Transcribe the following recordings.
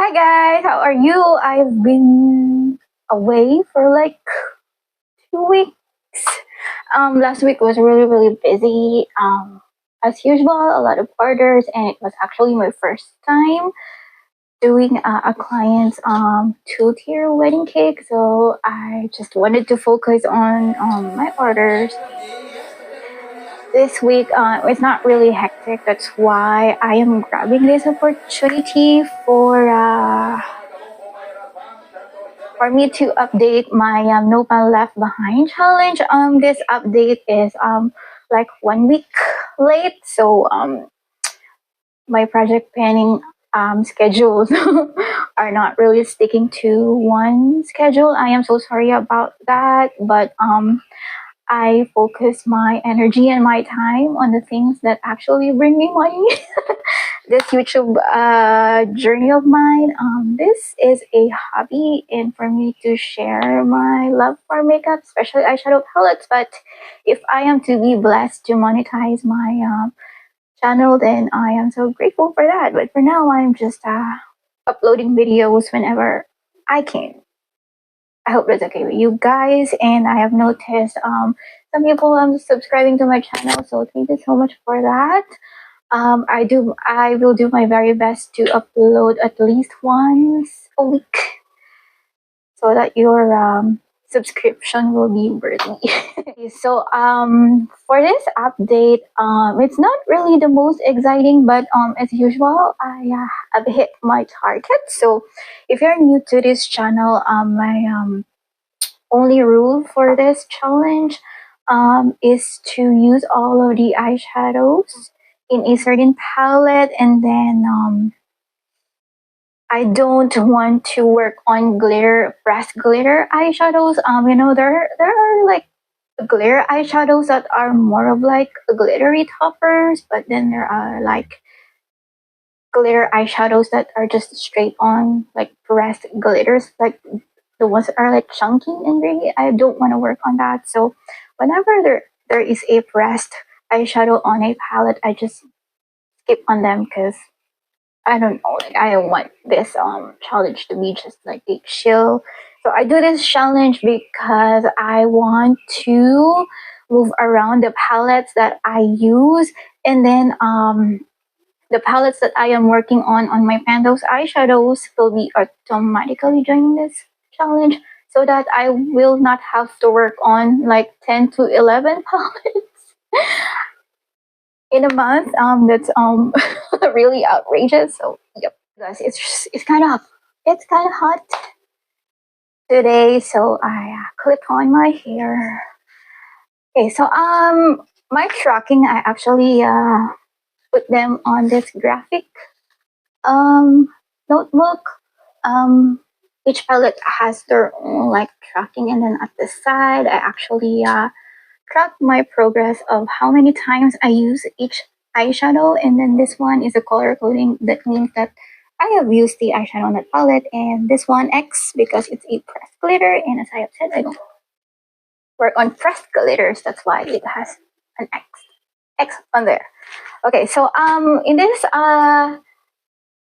Hi guys, how are you? I've been away for like 2 weeks. Last week was really busy. As usual, a lot of orders, and it was actually my first time doing a client's two-tier wedding cake. So I just wanted to focus on my orders. This week, it's not really hectic. That's why I am grabbing this opportunity for me to update my No Man Left Behind challenge. This update is like 1 week late, so my project planning schedules are not really sticking to one schedule. I am so sorry about that, but I focus my energy and my time on the things that actually bring me money. This YouTube journey of mine, this is a hobby, and for me to share my love for makeup, especially eyeshadow palettes. But if I am to be blessed to monetize my channel, then I am so grateful for that. But for now, I'm just uploading videos whenever I can. I hope that's okay with you guys. And I have noticed some people subscribing to my channel, so thank you so much for that. I will do my very best to upload at least once a week so that your subscription will be worthy. So for this update, it's not really the most exciting, but as usual, I have hit my target. So if you're new to this channel, my only rule for this challenge is to use all of the eyeshadows in a certain palette, and then I don't want to work on pressed glitter eyeshadows. There are like glitter eyeshadows that are more of like glittery toppers, but then there are like glitter eyeshadows that are just straight on like pressed glitters, like the ones that are like chunky and really. I don't want to work on that. So whenever there is a pressed eyeshadow on a palette, I just skip on them because I don't know, like I don't want this challenge to be just like a chill. So I do this challenge because I want to move around the palettes that I use, and then the palettes that I am working on my Pandos eyeshadows will be automatically joining this challenge, so that I will not have to work on like 10 to 11 palettes in a month. That's really outrageous. So yep, guys, it's kind of hot today, so I clip on my hair. Okay, so my tracking, I actually put them on this graphic notebook. Each palette has their own like tracking, and then at the side, I actually track my progress of how many times I use each eyeshadow. And then this one is a color coding. That means that I have used the eyeshadow on that palette, and this one X because it's a pressed glitter. And as I have said, I don't work on pressed glitters. That's why it has an X on there. Okay, so in this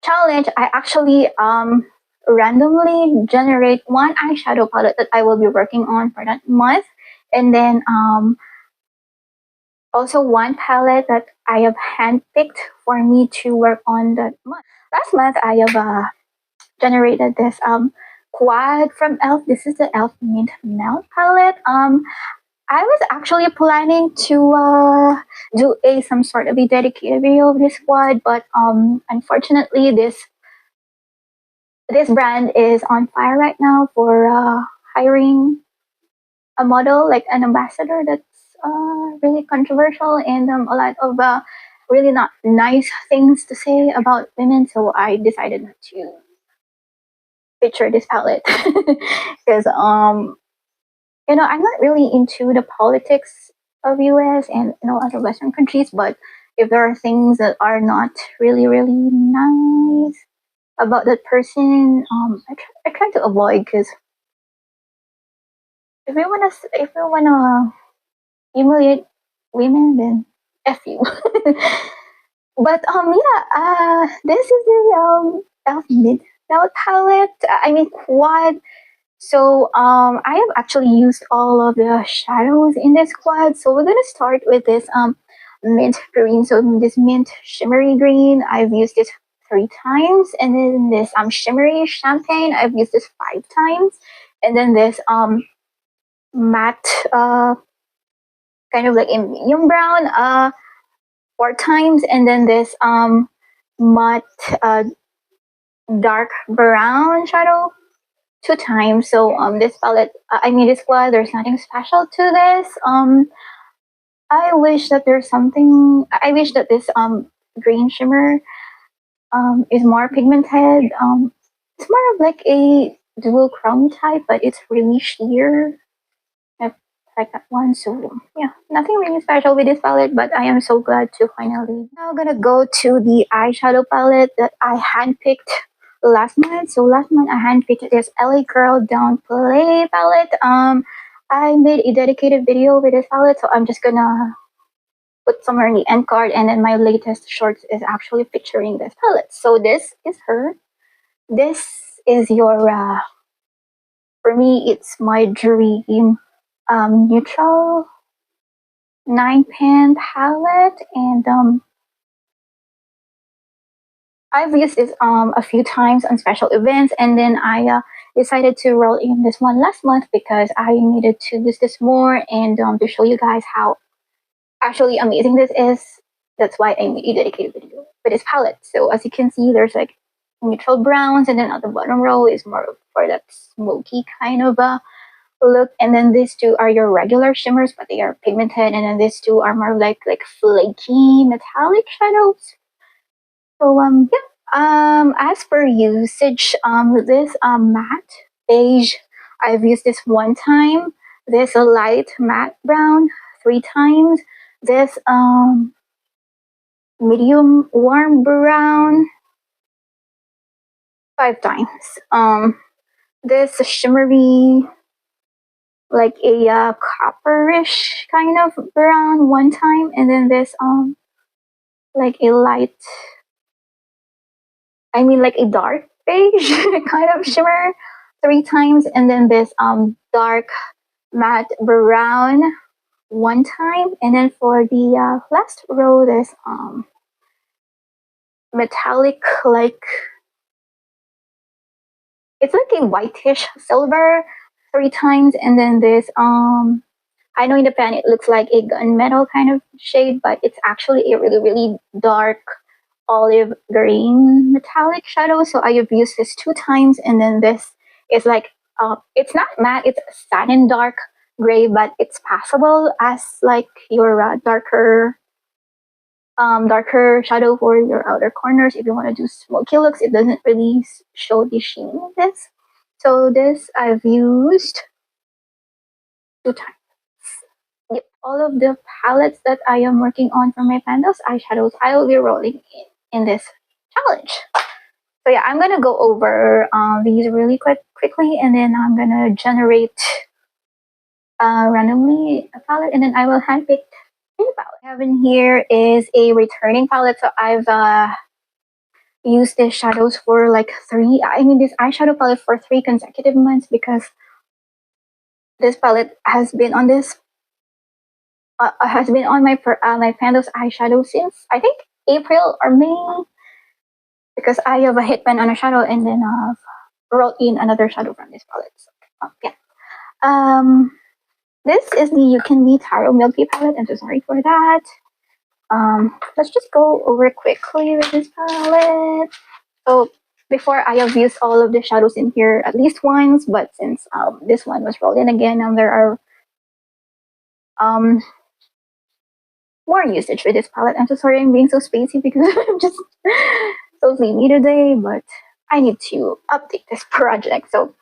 challenge, I actually randomly generate one eyeshadow palette that I will be working on for that month, and then also one palette that I have handpicked for me to work on that month. Last month, I have generated this quad from e.l.f. This is the e.l.f. Mint Melt palette. I was actually planning to do some sort of a dedicated video of this quad, but unfortunately, this brand is on fire right now for hiring a model, like an ambassador, that's really controversial, and a lot of really not nice things to say about women. So I decided not to feature this palette because I'm not really into the politics of US and other Western countries, but if there are things that are not really nice about that person, I try to avoid, because if we wanna humiliate women, then F you. But yeah, this is the e.l.f. Mint belt palette. I mean quad. So I have actually used all of the shadows in this quad. So we're gonna start with this mint green. So this mint shimmery green, I've used this 3 times, and then this shimmery champagne, I've used this 5 times, and then this matte kind of like a medium brown 4 times, and then this matte dark brown shadow 2 times. So this palette, I mean this quad, there's nothing special to this. I wish that there's something. I wish that this green shimmer is more pigmented. It's more of like a dual chrome type, but it's really sheer. I like that one. So yeah, nothing really special with this palette, but I am so glad to finally. Now I'm gonna go to the eyeshadow palette that I handpicked last month. So last month I handpicked this LA Girl Don't Play palette. I made a dedicated video with this palette, so I'm just gonna put somewhere in the end card, and then my latest shorts is actually featuring this palette. So this is her. This is your for me it's my dream neutral 9-pan palette, and I've used this a few times on special events, and then I decided to roll in this one last month because I needed to use this more, and to show you guys how actually amazing this is. That's why I made a dedicated video for this palette. So as you can see, there's like neutral browns, and then on the bottom row is more for that smoky kind of look, and then these two are your regular shimmers, but they are pigmented, and then these two are more like flaky metallic shadows. So yeah, as per usage, this matte beige, I've used this 1 time. This light matte brown 3 times. This medium warm brown 5 times. This shimmery like a copperish kind of brown 1 time, and then this like a light, I mean like a dark beige kind of shimmer 3 times, and then this dark matte brown 1 time, and then for the last row this metallic, like it's like a whitish silver 3 times, and then this I know in the pan it looks like a gunmetal kind of shade, but it's actually a really dark olive green metallic shadow. So I have used this 2 times, and then this is like it's not matte, it's satin dark gray, but it's passable as like your darker shadow for your outer corners. If you want to do smoky looks, it doesn't really show the sheen of this. So this I've used 2 times. Yep. All of the palettes that I am working on for my Pandos eyeshadows, I will be rolling in this challenge. So yeah, I'm gonna go over these really quickly, and then I'm gonna generate randomly a palette, and then I will handpick a palette. What I have in here is a returning palette. So I've used these shadows for like this eyeshadow palette for 3 consecutive months, because this palette has been on this has been on my my Pandos eyeshadow since I think April or May, because I have a hit pen on a shadow, and then rolled in another shadow from this palette. So, yeah. This is the You Can Be Taro Milky palette. I'm so sorry for that. Let's just go over quickly with this palette. So before, I have used all of the shadows in here at least once, but since this one was rolled in again, there are more usage with this palette. I'm so sorry I'm being so spacey because I'm just so sleepy today, but I need to update this project. So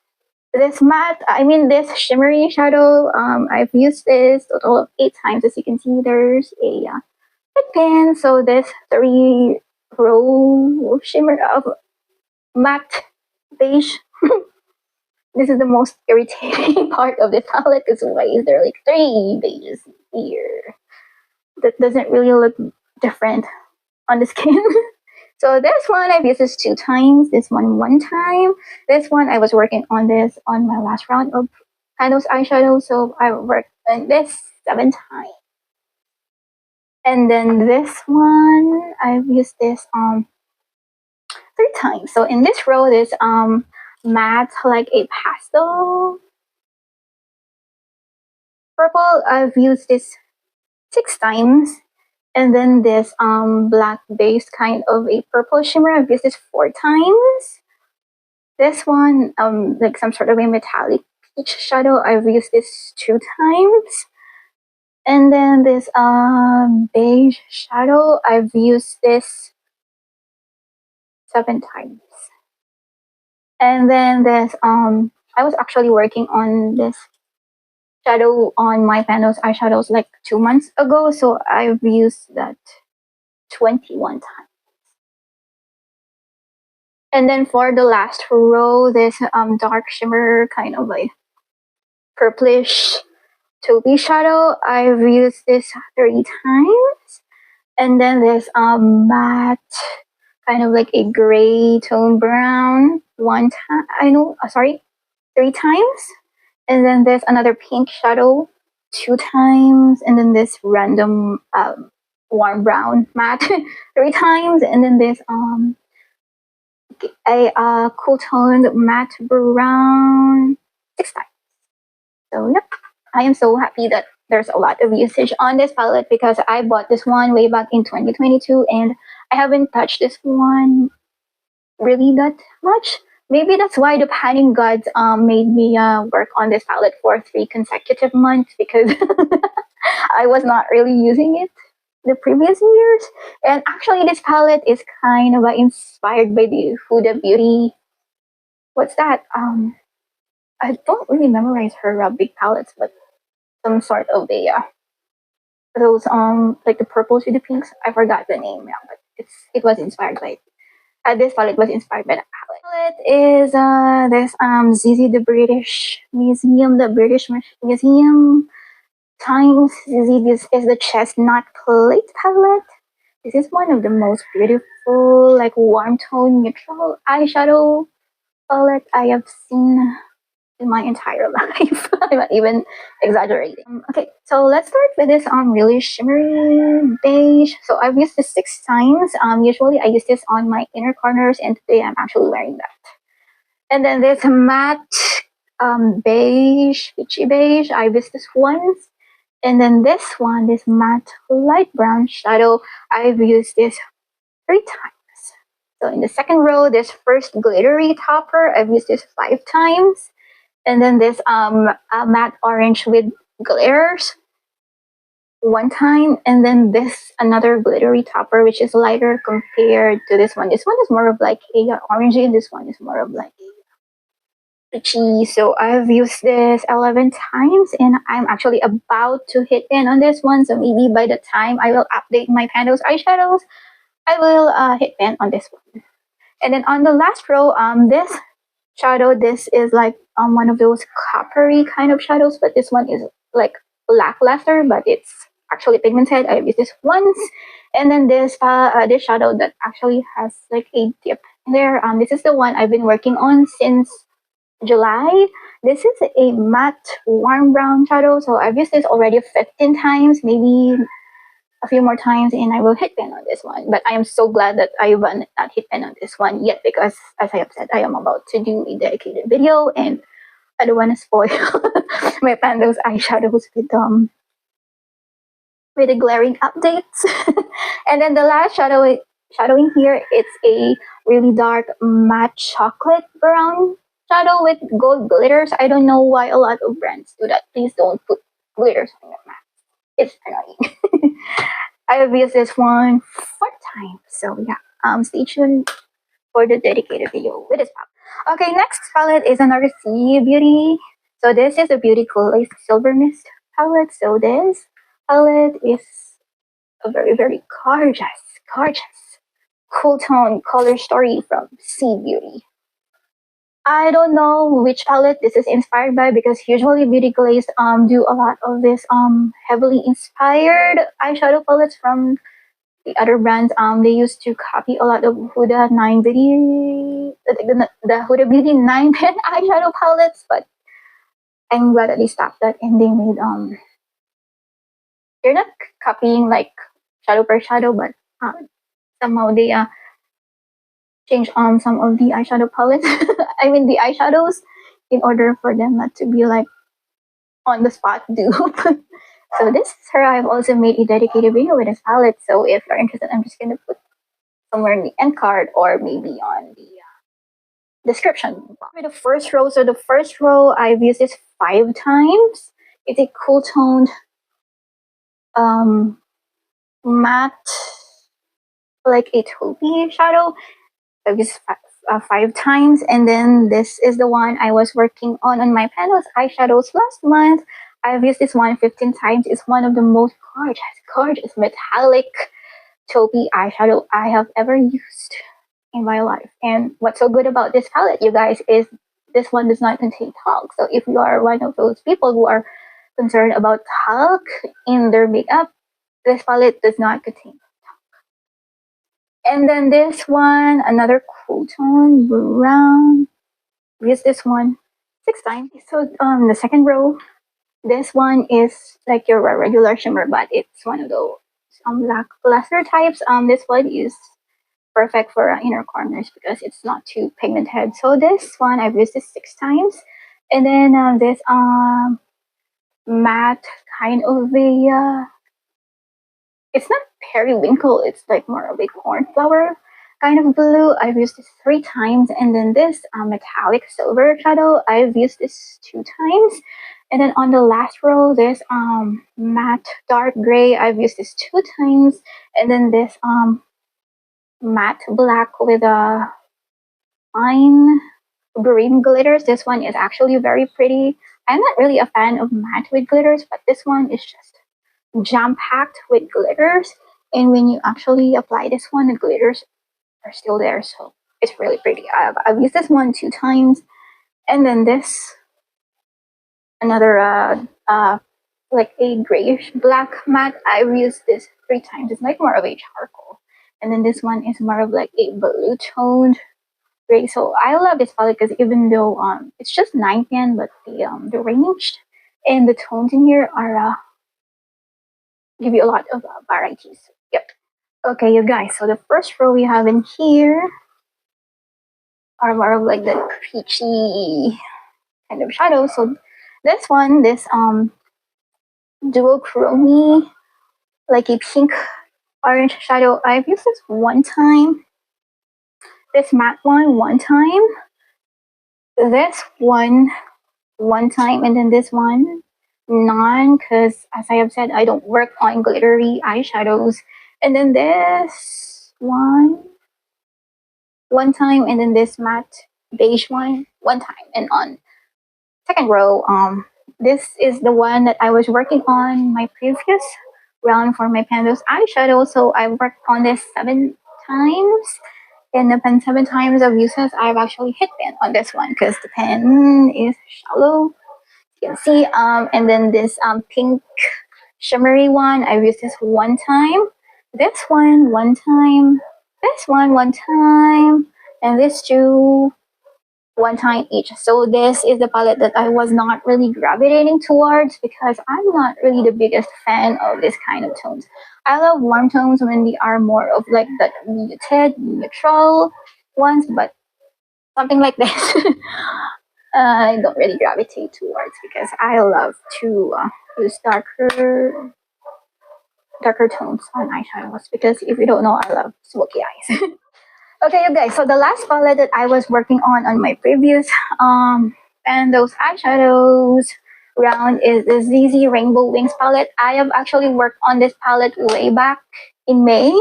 this this shimmery shadow, I've used this a total of 8 times. As you can see, there's a head pen. So this 3-row shimmer of matte beige. This is the most irritating part of the palette, because why is there like 3 beiges here? That doesn't really look different on the skin. So this one I've used this 2 times, this one time. This one I was working on this on my last round of Pando's eyeshadow, so I worked on this 7 times. And then this one I've used this 3 times. So in this row there's matte like a pastel purple. I've used this 6 times. And then this black base kind of a purple shimmer, I've used this 4 times. This one, like some sort of a metallic peach shadow, I've used this 2 times. And then this beige shadow, I've used this 7 times. And then this I was actually working on this shadow on my Pando's eyeshadows like 2 months ago, so I've used that 21 times. And then for the last row, this dark shimmer kind of like purplish taupey shadow, I've used this 3 times. And then this matte kind of like a gray tone brown 3 times. And then there's another pink shadow 2 times. And then this random warm brown matte 3 times. And then this a cool toned matte brown 6 times. So yep, I am so happy that there's a lot of usage on this palette because I bought this one way back in 2022 and I haven't touched this one really that much. Maybe that's why the panning gods made me work on this palette for 3 consecutive months because I was not really using it the previous years. And actually this palette is kind of inspired by the Huda Beauty. What's that? I don't really memorize her big palettes, but some sort of a those like the purples with the pinks. I forgot the name now, but it was inspired by this palette was inspired by that palette. Palette is this Zeesea the British Museum, times Zeesea. This is the chestnut plate palette. This is one of the most beautiful, like warm tone neutral eyeshadow palette I have seen in my entire life. I'm not even exaggerating. Okay, so let's start with this really shimmery beige. So I've used this 6 times. Usually I use this on my inner corners, and today I'm actually wearing that. And then this matte beige, peachy beige. I've used this once. And then this one, this matte light brown shadow, I've used this 3 times. So in the second row, this first glittery topper, I've used this 5 times. And then this matte orange with glitters 1 time. And then this another glittery topper, which is lighter compared to this one. This one is more of like a orangey, and this one is more of like a peachy. So I've used this 11 times, and I'm actually about to hit in on this one. So maybe by the time I will update my Pando's eyeshadows, I will hit in on this one. And then on the last row, this shadow, this is like one of those coppery kind of shadows, but this one is like lackluster, but it's actually pigmented. I've used this once. And then this this shadow that actually has like a dip in there. This is the one I've been working on since July. This is a matte warm brown shadow, so I've used this already 15 times, maybe a few more times, and I will hit pin on this one. But I am so glad that I haven't not hit pin on this one yet because, as I have said, I am about to do a dedicated video, and I don't want to spoil my Pando's eyeshadows with the glaring updates. And then the last shadowing here, it's a really dark matte chocolate brown shadow with gold glitters. I don't know why a lot of brands do that. Please don't put glitters on your matte. It's annoying. I have used this one 4 times. So yeah, stay tuned for the dedicated video with this palette. Okay, next palette is another Sea Beauty. So this is a Beauty Cool Silver Mist palette. So this palette is a very, very gorgeous cool tone color story from Sea Beauty. I don't know which palette this is inspired by because usually Beauty Glaze do a lot of this heavily inspired eyeshadow palettes from the other brands, they used to copy a lot of Huda 9 Beauty, the Huda Beauty 9 pen eyeshadow palettes, but I'm glad that they stopped that and they made they're not copying like shadow per shadow, but somehow they change some of the eyeshadow palettes. I mean the eyeshadows, in order for them not to be like on the spot dupe. So this is her. I've also made a dedicated video with this palette. So if you're interested, I'm just gonna put somewhere in the end card or maybe on the description. For the first row, so the first row I've used this 5 times. It's a cool toned matte, like a taupey shadow. I've used 5 times, and then this is the one I was working on my panels eyeshadows last month. I've used this one 15 times. It's one of the most gorgeous metallic taupey eyeshadow I have ever used in my life. And what's so good about this palette, you guys, is this one does not contain talc. So if you are one of those people who are concerned about talc in their makeup, this palette does not contain talc. And then this one, another cool tone brown. Use this one 6 times. So the second row, this one is like your regular shimmer, but it's one of those lackluster types. This one is perfect for inner corners because it's not too pigmented. So this one I've used this 6 times, and then this matte kind of a it's not periwinkle. It's like more of a cornflower kind of blue. I've used this 3 times, and then this metallic silver shadow I've used this 2 times. And then on the last row, this matte dark gray, I've used this 2 times. And then this matte black with a fine green glitters. This one is actually very pretty. I'm not really a fan of matte with glitters, but this one is just jam-packed with glitters. And when you actually apply this one, the glitters are still there. So it's really pretty. I've used this one 2 times. And then this, another like a grayish black matte, I've used this 3 times. It's like more of a charcoal. And then this one is more of like a blue toned gray. So I love this palette because even though it's just 9 pan, but the range and the tones in here are give you a lot of varieties. Yep. Okay, you guys. So the first row we have in here are more of like the peachy kind of shadow. So this one, this duochrome, like a pink orange shadow, I've used this 1 time. This matte one 1 time. This one 1 time, and then this one none, because as I have said, I don't work on glittery eyeshadows. And then this one 1 time, and then this matte beige one 1 time. And on second row, this is the one that I was working on my previous round for my Pandos eyeshadow. So I worked on this 7 times. And the pen 7 times of uses, I've actually hit pen on this one because the pen is shallow. You can see. And then this pink shimmery one, I've used this 1 time. This one 1 time. This one 1 time. And this 2 1 time each. So this is the palette that I was not really gravitating towards because I'm not really the biggest fan of this kind of tones. I love warm tones when they are more of like the muted, neutral ones, but something like this I don't really gravitate towards because I love to use darker tones on eyeshadows because if you don't know, I love smoky eyes. Okay, you guys, so the last palette that I was working on my previous and those eyeshadows round is the Zeesea Rainbow Wings palette. I have actually worked on this palette way back in May.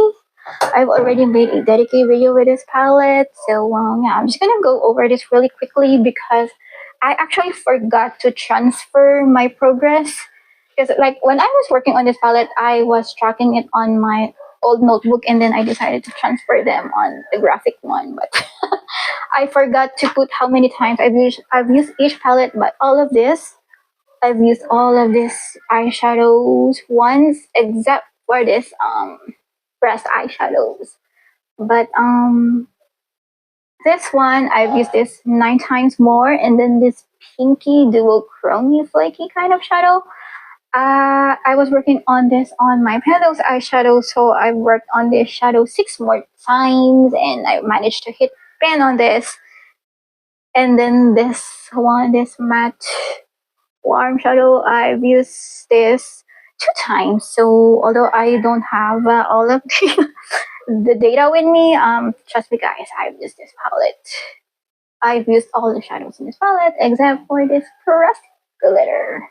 I've already made a dedicated video with this palette. So yeah, I'm just gonna go over this really quickly because I actually forgot to transfer my progress. Because like when I was working on this palette, I was tracking it on my old notebook and then I decided to transfer them on the graphic one, but I forgot to put how many times I've used each palette. But all of this, I've used all of this eyeshadows once except for this pressed eyeshadows. But this one I've used this 9 times more, and then this pinky duochrome flaky kind of shadow. I was working on this on my Pendos eyeshadow, so I worked on this shadow 6 more times, and I managed to hit 10 on this. And then this one, this matte warm shadow, I've used this 2 times. So although I don't have all of the data with me, trust me guys, I've used this palette. I've used all the shadows in this palette except for this pressed glitter.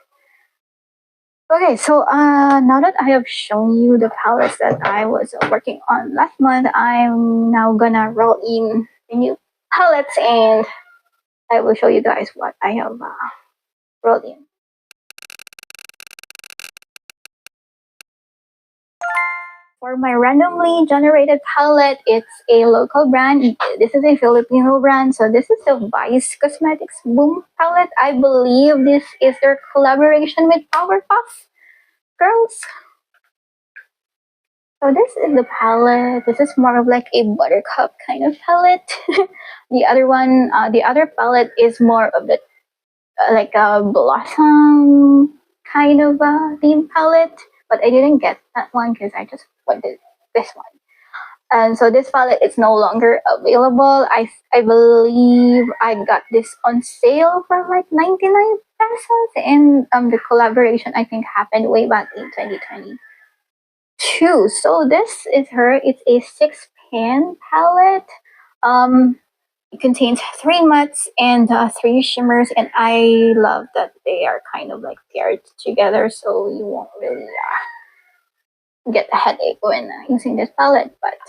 Okay, so now that I have shown you the palettes that I was working on last month, I'm now gonna roll in the new palettes and I will show you guys what I have rolled in. For my randomly generated palette, it's a local brand. This is a Filipino brand, so this is the Vice Cosmetics Boom palette. I believe this is their collaboration with Powerpuff Girls. So this is the palette. This is more of like a buttercup kind of palette. The other one, the other palette is more of the like a blossom kind of theme palette. But I didn't get that one because I just wanted this one. And so this palette is no longer available. I believe I got this on sale for like 99 pesos, and the collaboration I think happened way back in 2022. So this is her. It's a 6-pan palette. It contains 3 mattes and 3 shimmers, and I love that they are kind of like paired together, so you won't really get a headache when using this palette. But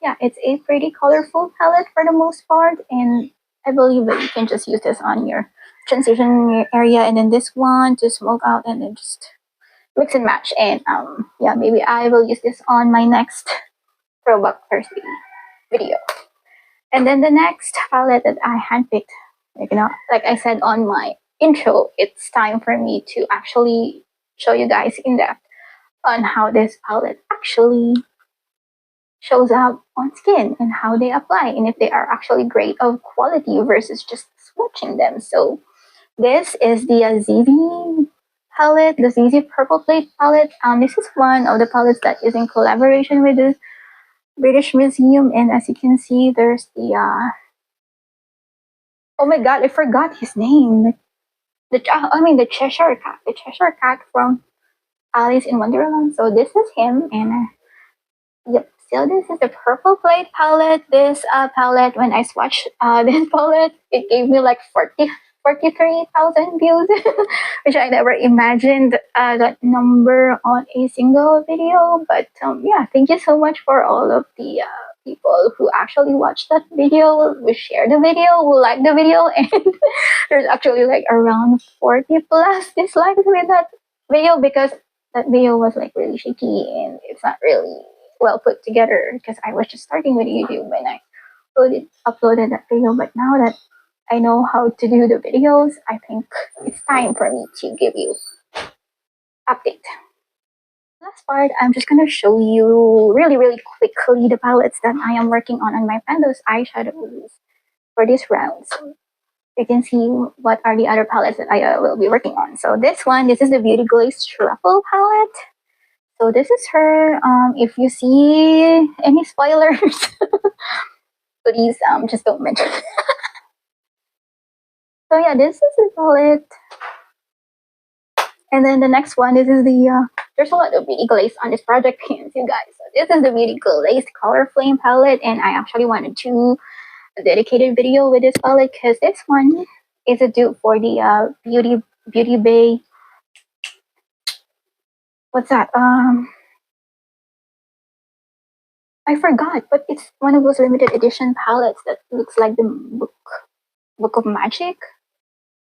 yeah, it's a pretty colorful palette for the most part, and I believe that you can just use this on your transition area, and then this one to smoke out, and then just mix and match. And yeah, maybe I will use this on my next Throwback Thursday video. And then the next palette that I handpicked, like I said on my intro, it's time for me to actually show you guys in depth on how this palette actually shows up on skin and how they apply, and if they are actually great of quality versus just swatching them. So this is the Zeesea palette, the Zeesea Purple Plate palette. This is one of the palettes that is in collaboration with the British Museum, and as you can see, there's the oh my god, I forgot his name. The Cheshire Cat from Alice in Wonderland. So this is him, and yep. So this is the Purple Plate palette. This palette, when I swatched this palette, it gave me like 43,000 views, which I never imagined that number on a single video. But yeah, thank you so much for all of the people who actually watched that video, who shared the video, who liked the video, and there's actually like around 40 plus dislikes with that video because that video was like really shaky and it's not really well put together because I was just starting with YouTube when I uploaded that video. But now that I know how to do the videos, I think it's time for me to give you update. Last part, I'm just gonna show you really quickly the palettes that I am working on my Pendos eyeshadows for this round. So you can see what are the other palettes that I will be working on. So this is the Beauty Glaze Truffle palette. So this is her. If you see any spoilers, please just don't mention. So yeah, this is the palette. And then the next one, this is the, there's a lot of beauty glaze on this project, you guys. So this is the Beauty Glaze Color Flame palette, and I actually wanted to do a dedicated video with this palette because this one is a dupe for the Beauty Bay. What's that? I forgot, but it's one of those limited edition palettes that looks like the Book of Magic,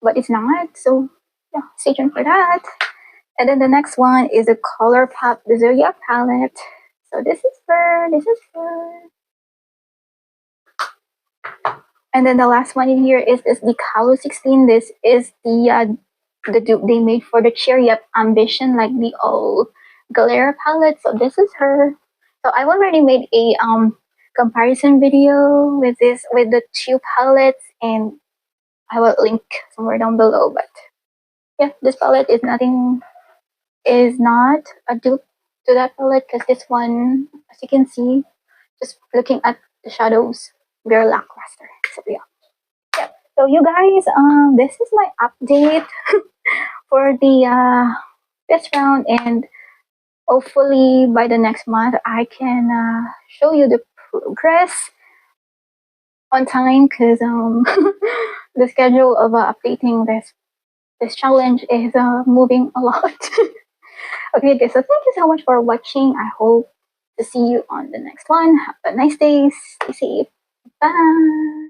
but it's not. So yeah, stay tuned for that. And then the next one is the Colourpop the Zodiac palette. So this is her. And then the last one in here is the Calo 16. This is the dupe they made for the Cherry Up Ambition, like the old glare palette. So this is her. So I've already made a comparison video with the two palettes, and I will link somewhere down below. But yeah, this palette is not a dupe to that palette, because this one, as you can see, just looking at the shadows, they're lackluster. So yeah. Yep. So you guys, this is my update for the this round, and hopefully by the next month I can show you the progress on time, because the schedule of updating this challenge is moving a lot. Okay, guys, so thank you so much for watching. I hope to see you on the next one. Have a nice day. Stay safe. Bye.